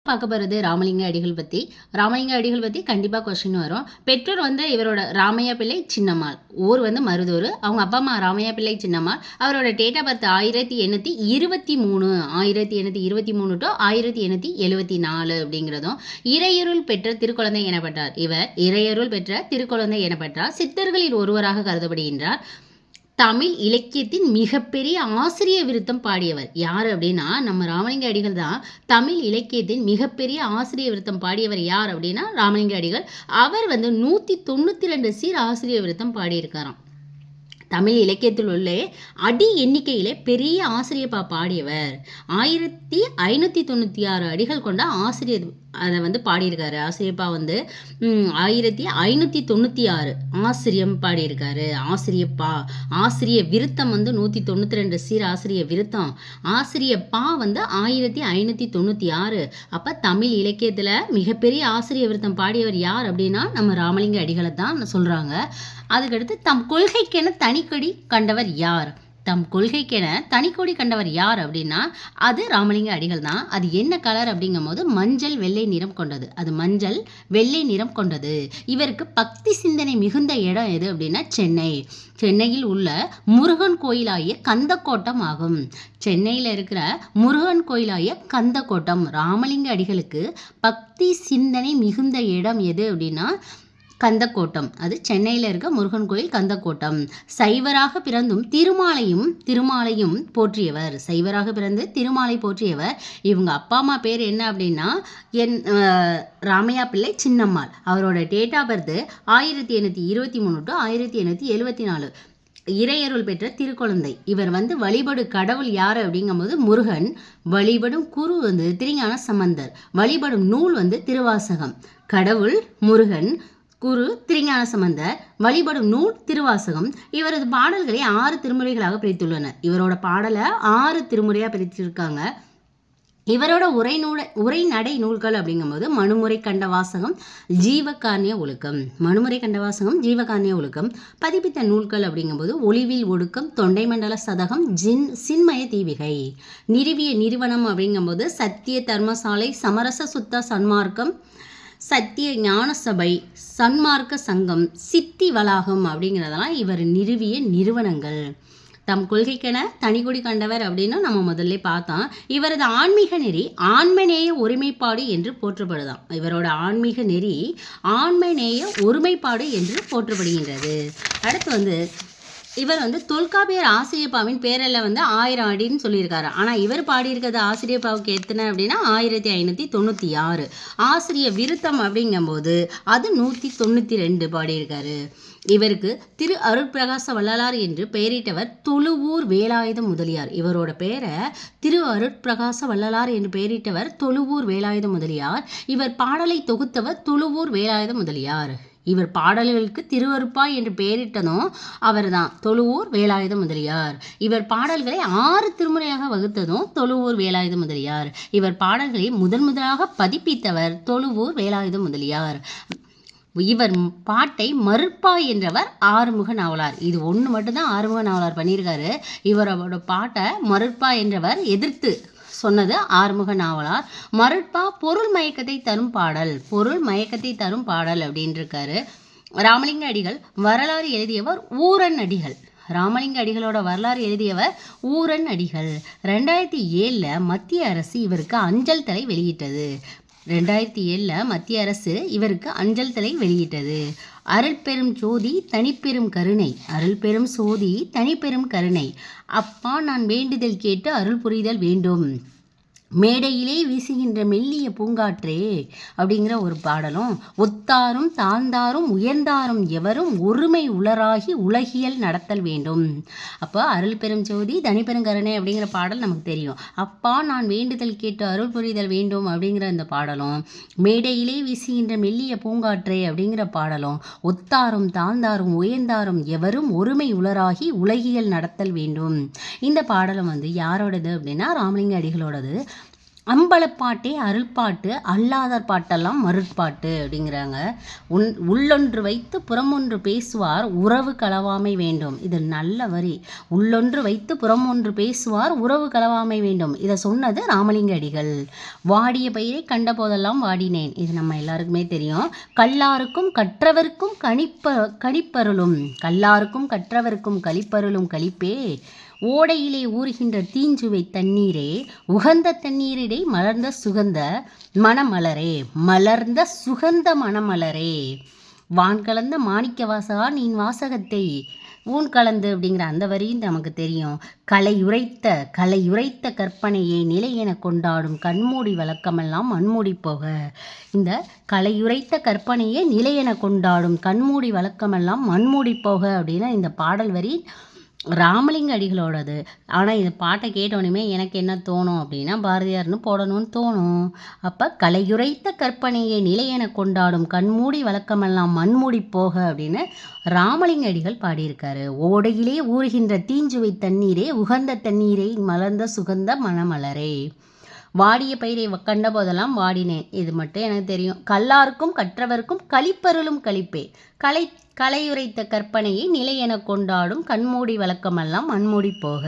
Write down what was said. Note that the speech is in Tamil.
பார்க்க போகிறது ராமலிங்க அடிகள் பற்றி. ராமலிங்க அடிகள் பற்றி கண்டிப்பாக கொஸ்டின் வரும். பெற்றோர் இவரோட ராமையா பிள்ளை சின்னம்மாள், ஊர் மருதூர். அவங்க அப்பா அம்மா ராமையா பிள்ளை சின்னம்மாள். அவரோட டேட் ஆஃப் பர்த் 1823 1823 டு 1874 அப்படிங்கிறதும். இறையருள் பெற்ற திருக்குழந்தை எனப்பட்டார். இவர் இறையருள் பெற்ற திருக்குழந்தை எனப்பட்டார். சித்தர்களில் ஒருவராக கருதப்படுகின்றார். தமிழ் இலக்கியத்தின் மிகப்பெரிய ஆசிரிய விருத்தம் பாடியவர் யார் அப்படின்னா நம்ம ராமலிங்க அடிகள் தான். தமிழ் இலக்கியத்தின் மிகப்பெரிய ஆசிரிய விருத்தம் பாடியவர் யார் அப்படின்னா ராமலிங்க அடிகள். அவர் 192 சீர் ஆசிரிய விருத்தம் பாடியிருக்காராம். தமிழ் இலக்கியத்தில் உள்ள அடி எண்ணிக்கையிலே பெரிய ஆசிரியப்பா பாடியவர். 1596 அடிகள் கொண்ட ஆசிரியர் அதை பாடியிருக்காரு. ஆசிரியப்பா 1596 ஆசிரியம் பாடியிருக்காரு. ஆசிரியப்பா ஆசிரிய விருத்தம் 192 சீர் ஆசிரிய விருத்தம். ஆசிரியப்பா 1596. அப்போ தமிழ் இலக்கியத்தில் மிகப்பெரிய ஆசிரிய விருத்தம் பாடியவர் யார் அப்படின்னா நம்ம ராமலிங்க அடிகளை தான் சொல்கிறாங்க. அதுக்கடுத்து தம் கொள்கைக்கென தனிக்கொடி கண்டவர் யார்? தம் கொள்கைக்கென தனிக்கொடி கண்டவர் யார் அப்படின்னா அது ராமலிங்க அடிகள் தான். அது என்ன கலர் அப்படிங்கும்போது மஞ்சள் வெள்ளை நிறம் கொண்டது. அது மஞ்சள் வெள்ளை நிறம் கொண்டது. இவருக்கு பக்தி சிந்தனை மிகுந்த இடம் எது அப்படின்னா சென்னை. சென்னையில் உள்ள முருகன் கோயிலாகிய கந்தக்கோட்டம் ஆகும். சென்னையில் இருக்கிற முருகன் கோயிலாகிய கந்தக்கோட்டம். ராமலிங்க அடிகளுக்கு பக்தி சிந்தனை மிகுந்த இடம் எது அப்படின்னா கந்தக்கோட்டம். அது சென்னையில் இருக்க முருகன் கோயில் கந்தக்கோட்டம். சைவராக பிறந்தும் திருமாலையும் போற்றியவர். சைவராக பிறந்து திருமாலை போற்றியவர். இவங்க அப்பா அம்மா பேர் என்ன அப்படின்னா ராமையா பிள்ளை சின்னம்மாள். அவரோட டேட் ஆஃப் பர்த் 1823 டு 1874. இறையருள் பெற்ற திருக்குழந்தை. இவர் வழிபடு கடவுள் யார் அப்படிங்கும்போது முருகன். வழிபடும் குரு திருஞான சம்பந்தர். வழிபடும் நூல் திருவாசகம். கடவுள் முருகன், குரு திருஞான சம்பந்தர். வழிபடும் நூல் திருவாசகம். இவரது பாடல்களை 6 திருமுறைகளாக பிரித்துள்ளனர். இவரோட பாடலை 6 திருமுறையாக பிரித்திருக்காங்க. இவரோட உரைநடை நூல்கள் அப்படிங்கும்போது மனுமுறை கண்ட வாசகம், ஜீவகாரணிய ஒழுக்கம். மனுமுறை கண்ட வாசகம், ஜீவகாரணிய ஒழுக்கம். பதிப்பித்த நூல்கள் அப்படிங்கும்போது ஒளிவில் ஒடுக்கம், தொண்டை மண்டல சதகம், சின்மய தீவிகை. நிறுவிய நிறுவனம் அப்படிங்கும்போது சத்திய தர்மசாலை, சமரச சுத்த சன்மார்க்கம், சத்திய ஞான சபை, சன்மார்க்க சங்கம், சித்தி வளாகம் அப்படிங்கிறதெல்லாம் இவர் நிறுவிய நிறுவனங்கள். தம் கொள்கைக்கென தனிக்குடி கண்டவர் அப்படின்னு நம்ம முதல்ல பார்த்தோம். இவரது ஆன்மீக நெறி ஆன்மநேய ஒருமைப்பாடு என்று போற்றப்படுதாம். இவரோட ஆன்மீக நெறி ஆன்மநேய ஒருமைப்பாடு என்று போற்றப்படுகின்றது. அடுத்து இவர் தொல்காப்பியர் ஆசிரியப்பாவின் பேரில் 1000 அடின்னு சொல்லியிருக்காரு. ஆனால் இவர் பாடியிருக்கிறது ஆசிரியப்பாவுக்கு எத்தனை அப்படின்னா 1596. ஆசிரிய விருத்தம் அப்படிங்கும்போது அது 192 பாடியிருக்காரு. இவருக்கு திரு அருட்பிரகாச வள்ளலார் என்று பெயரிட்டவர் தொழுவூர் வேலாயுத முதலியார். இவரோட பேரை திரு அருட்பிரகாச வள்ளலார் என்று பெயரிட்டவர் தொழுவூர் வேலாயுத முதலியார். இவர் பாடலை தொகுத்தவர் தொழுவூர் வேலாயுத முதலியார். இவர் பாடல்களுக்கு திருவருப்பாய் என்று பெயரிட்டதும் அவர் தான், தொழுவூர் வேலாயுத முதலியார். இவர் பாடல்களை 6 திருமுறையாக வகுத்ததும் தொழுவூர் வேலாயுத முதலியார். இவர் பாடல்களை முதலாக பதிப்பித்தவர் தொழுவூர் வேலாயுத முதலியார். இவர் பாட்டை மறுப்பாய் என்றவர் ஆறுமுக நாவலார். இது ஒன்று மட்டும்தான் ஆறுமுக நாவலார் பண்ணியிருக்காரு. இவரோட பாட்டை மறுப்பா என்றவர் எதிர்த்து சொன்னது ஆறுமுக நாவலார். மறுப்பா பொருள் மயக்கத்தை தரும் பாடல் அப்படின்னு இருக்காரு. ராமலிங்க அடிகள் வரலாறு எழுதியவர் ஊரன் அடிகள். ராமலிங்க அடிகளோட வரலாறு எழுதியவர் ஊரன் அடிகள். 2007 மத்திய அரசு இவருக்கு அஞ்சல் தலை வெளியிட்டது. 2007 மத்திய அரசு இவருக்கு அஞ்சல் தலை வெளியிட்டது. அருள் பெரும் ஜோதி தனிப்பெரும் கருணை. அருள் பெரும் சோதி தனிப்பெரும் கருணை. அப்பா நான் வேண்டுதல் கேட்டு அருள் புரிதல் வேண்டும். மேடையிலே வீசுகின்ற மெல்லிய பூங்காற்றே அப்படிங்கிற ஒரு பாடலும். ஒத்தாரும் தாழ்ந்தாரும் உயர்ந்தாரும் எவரும் ஒருமை உளராகி உலகியல் நடத்தல் வேண்டும். அப்போ அருள் பெரும் ஜோதி தனிப்பெருங்கருணை அப்படிங்கிற பாடல் நமக்கு தெரியும். அப்பா நான் வேண்டுதல் கேட்டு அருள் புரிதல் வேண்டும் அப்படிங்கிற இந்த பாடலும், மேடையிலே வீசுகின்ற மெல்லிய பூங்காற்றே அப்படிங்கிற பாடலும், ஒத்தாரும் தாழ்ந்தாரும் உயர்ந்தாரும் எவரும் ஒருமை உளராகி உலகியல் நடத்தல் வேண்டும். இந்த பாடலும் யாரோடது அப்படின்னா ராமலிங்க அடிகளோடது. அம்பலப்பாட்டே அருள்பாட்டு அல்லாதார் பாட்டெல்லாம் மருட்பாட்டு அப்படிங்கிறாங்க. உள்ளொன்று வைத்து புறமொன்று பேசுவார் உறவு களவாமை வேண்டும். இது நல்ல வரி. உள்ளொன்று வைத்து புறமொன்று பேசுவார் உறவு களவாமை வேண்டும். இதை சொன்னது ராமலிங்க அடிகள். வாடிய பயிரை கண்ட போதெல்லாம் வாடினேன். இது நம்ம எல்லாருக்குமே தெரியும். கல்லாருக்கும் கற்றவர்க்கும் கணிப்பருளும் கல்லாருக்கும் கற்றவர்க்கும் கழிப்பருளும் கழிப்பே ஓடையிலே ஊறுகின்ற தீஞ்சுவை தண்ணீரே உகந்த தண்ணீரிடை மலர்ந்த சுகந்த மணமலரே வான் கலந்த மாணிக்க வாசகா நீ வாசகத்தை ஊன் கலந்து அப்படிங்கிற அந்த வரியும் நமக்கு தெரியும். கலையுரைத்த கற்பனையை நிலை என கொண்டாடும் கண்மூடி வழக்கமெல்லாம் மண்மூடி போக. இந்த கலையுரைத்த கற்பனையை நிலை என கொண்டாடும் கண்மூடி வழக்கமெல்லாம் மண்மூடி போக அப்படின்னா இந்த பாடல் வரி ராமலிங்க அடிகளோடது. ஆனால் இந்த பாட்டை கேட்டோன்னே எனக்கு என்ன தோணும் அப்படின்னா பாரதியார்னு போடணும்னு தோணும். அப்போ கலையுரைத்த கற்பனையை நிலையென கொண்டாடும் கண்மூடி வழக்கமெல்லாம் மண்மூடி போக அப்படின்னு ராமலிங்க அடிகள் பாடியிருக்காரு. ஓடையிலே ஊறுகின்ற தீஞ்சுவை தண்ணீரே உகந்த தண்ணீரை மலர்ந்த சுகந்த மணமலரே வாடிய பயிரை கண்ட போதெல்லாம் வாடினேன். இது மட்டும் எனக்கு தெரியும். கல்லாருக்கும் கற்றவர்க்கும் கழிப்பருளும் கழிப்பே கலையுரைத்த கற்பனையை நிலை என கொண்டாடும் கண்மூடி வழக்கமெல்லாம் மண்மூடி போக.